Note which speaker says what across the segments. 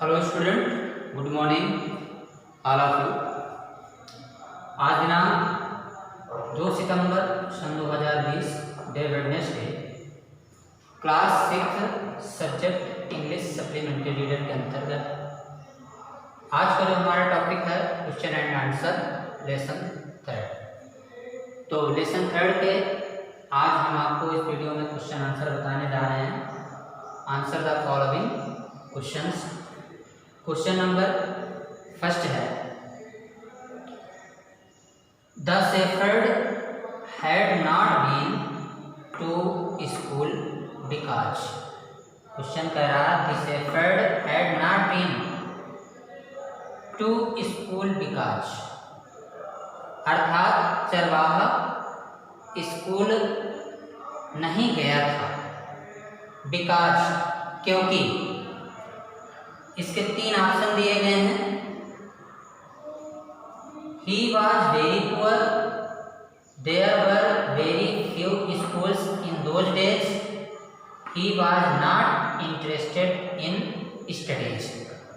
Speaker 1: Hello student, good morning all of you. आज दिनांक 2 सितंबर सन 2020 day Wednesday, class 6 subject English supplementary reader के अंतर्गत आज का जो हमारा टॉपिक है क्वेश्चन एंड आंसर लेसन 3। तो लेसन 3 के आज हम आपको इस वीडियो में क्वेश्चन आंसर बताने जा रहे हैं। Answer the following questions. Question number first है, the shepherd had not been to school because. Question कह रहा है the shepherd had not been to school because, अर्थात चरवाहा स्कूल नहीं गया था। बिकॉज क्योंकि, इसके 3 ऑप्शन दिए गए हैं। He was very poor, there were very few schools in those days, he was not interested in studies.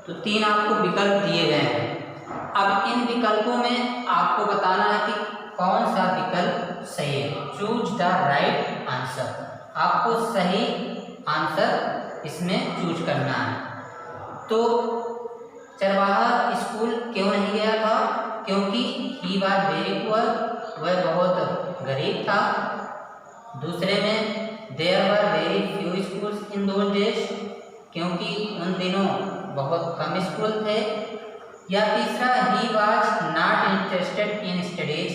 Speaker 1: तो 3 आपको विकल्प दिए गए हैं। अब इन विकल्पों में आपको बताना है कि कौन सा विकल्प सही है। चूज द राइट आंसर, आपको सही आंसर इसमें चूज करना है। तो चरवाहा स्कूल क्यों नहीं गया था? क्योंकि ही वॉज वेरी पुअर, वह बहुत गरीब था। दूसरे में there were very few schools in those days, क्योंकि उन दिनों बहुत कम स्कूल थे। या तीसरा he was not interested in studies,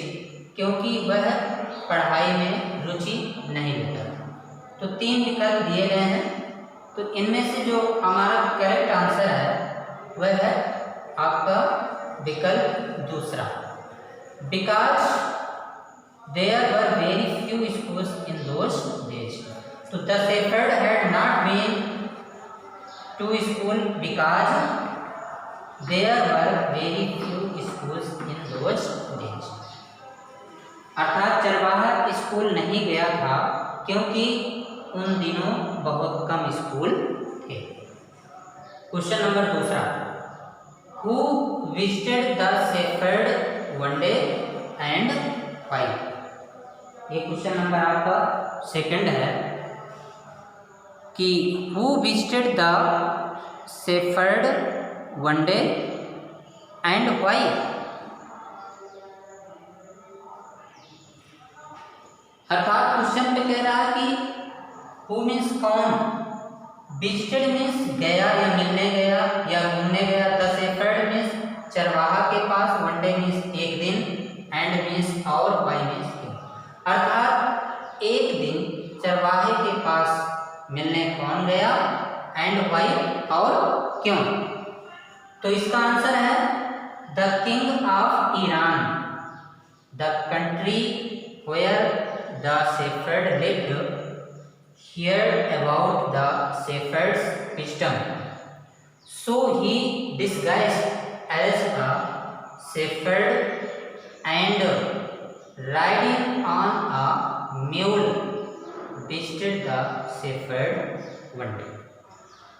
Speaker 1: क्योंकि वह पढ़ाई में रुचि नहीं लेता था। तो 3 विकल्प दिए गए हैं। तो इनमें से जो हमारा करेक्ट आंसर है वह है आपका विकल्प दूसरा, because there were very few schools in those days. तो the shepherd had not been to school because there were very few schools in those days, अर्थात चरवाहा स्कूल नहीं गया था क्योंकि उन दिनों बहुत कम स्कूल थे। क्वेश्चन नंबर दूसरा, who visited the shepherd one day and why. ये क्वेश्चन नंबर आपका सेकंड है कि who visited the shepherd one day and why. अर्थात क्वेश्चन पे कह रहा है कि हु मीन्स कौन, विजिटेड मीन्स गया या मिलने गया या घूमने गया, द शेफर्ड मीन्स चरवाहा के पास, वन डे मीन्स एक दिन, एंड मीन्स और, वाई मीन्स क्यों। अर्थात एक दिन चरवाहे के पास मिलने कौन गया, एंड वाई और क्यों। तो इसका आंसर है the king of Iran, the country where the shepherd lived, heard about the shepherd's wisdom, so he disguised as a shepherd and riding on a mule visited the shepherd one day।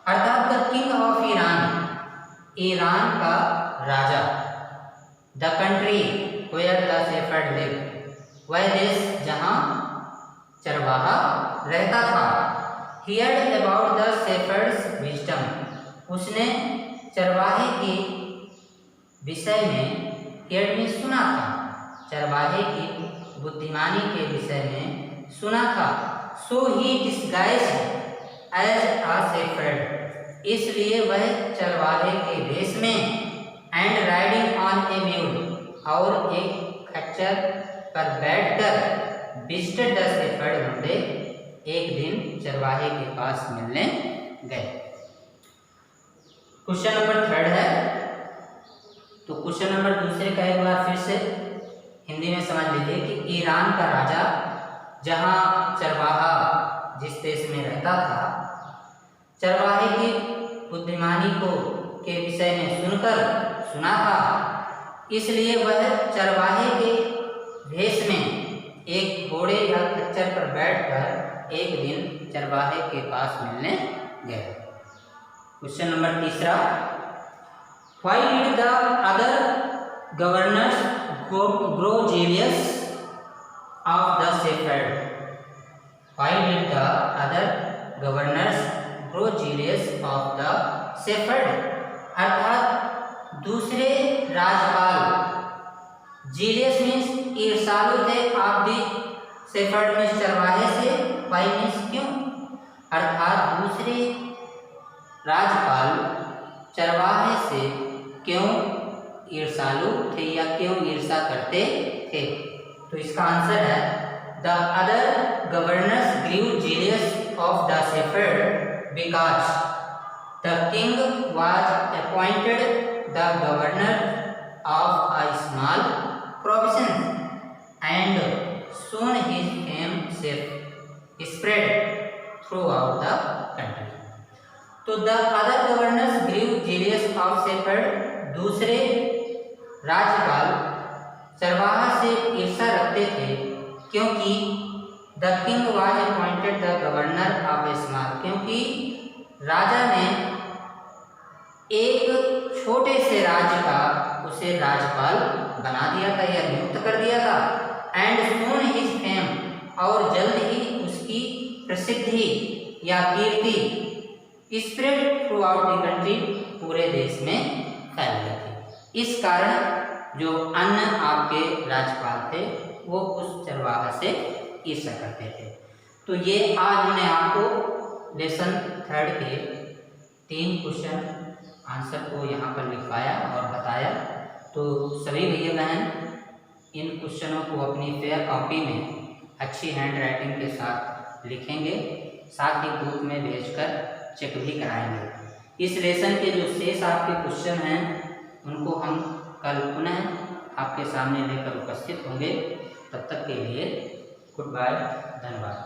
Speaker 1: अर्थात the king of Iran, Iran का राजा, the country where the shepherd lived, वह देश जहाँ चरवाहा रहता था, heard about the shepherd's wisdom, उसने चरवाहे के विषय में, हियर्ड में सुना था, चरवाहे की बुद्धिमानी के विषय में सुना था। सो ही डिस्गाइज्ड एज अ शेफर्ड, इसलिए वह चरवाहे के वेश में, and riding on A mule, और एक खच्चर पर बैठकर, visited the shepherd one day, एक दिन चरवाहे के पास मिलने गए। क्वेश्चन नंबर 3 है। तो क्वेश्चन नंबर दूसरे का एक बार फिर से हिंदी में समझ लीजिए कि ईरान का राजा जहां चरवाहा जिस देश में रहता था, चरवाहे की बुद्धिमानी को के विषय में सुनकर सुना था, इसलिए वह चरवाहे के भेष में एक घोड़े या खच्चर पर बैठकर एक दिन चरवाहे के पास मिलने गए। क्वेश्चन नंबर तीसरा, Why did the other governors grow jealous of the shepherd? Why did the other governors grow jealous of the shepherd? अर्थात दूसरे राजपाल, जीलियस मीन्स ईर्षालु थे ऑफ द शेफर्ड मीन्स चरवाहे से, वाई मीन्स क्यों, अर्थात दूसरे राजपाल चरवाहे से क्यों ईर्षालु थे या क्यों ईर्षा करते थे। तो इसका आंसर है the other governors grew jealous of the shepherd because the king was appointed the governor of a small province and soon his fame spread throughout the country. तो the other governors grew jealous of shepherd, दूसरे राज्यपाल चरवाहा से ईर्षा रखते थे क्योंकि the king was appointed the governor of a small, क्योंकि राजा ने एक छोटे से राज्य का उसे राज्यपाल बना दिया था या नियुक्त कर दिया था। एंड सून हिज फेम, और जल्द ही उसकी प्रसिद्धि या कीर्ति spread throughout the country, पूरे देश में फैल गई थी। इस कारण जो अन्य आपके राज्यपाल थे वो उस चरवाहा से ईर्ष्या करते थे। तो ये आज हमने आपको लेसन 3 के 3 क्वेश्चन आंसर को यहाँ पर लिखवाया और बताया। तो सभी भैया बहन इन क्वेश्चनों को अपनी फेयर कॉपी में अच्छी हैंड राइटिंग के साथ लिखेंगे, साथ ही ग्रुप में भेजकर चेक भी कराएंगे। इस लेसन के जो शेष आपके क्वेश्चन हैं उनको हम कल पुनः आपके सामने लेकर उपस्थित होंगे। तब तक के लिए गुड बाय, धन्यवाद।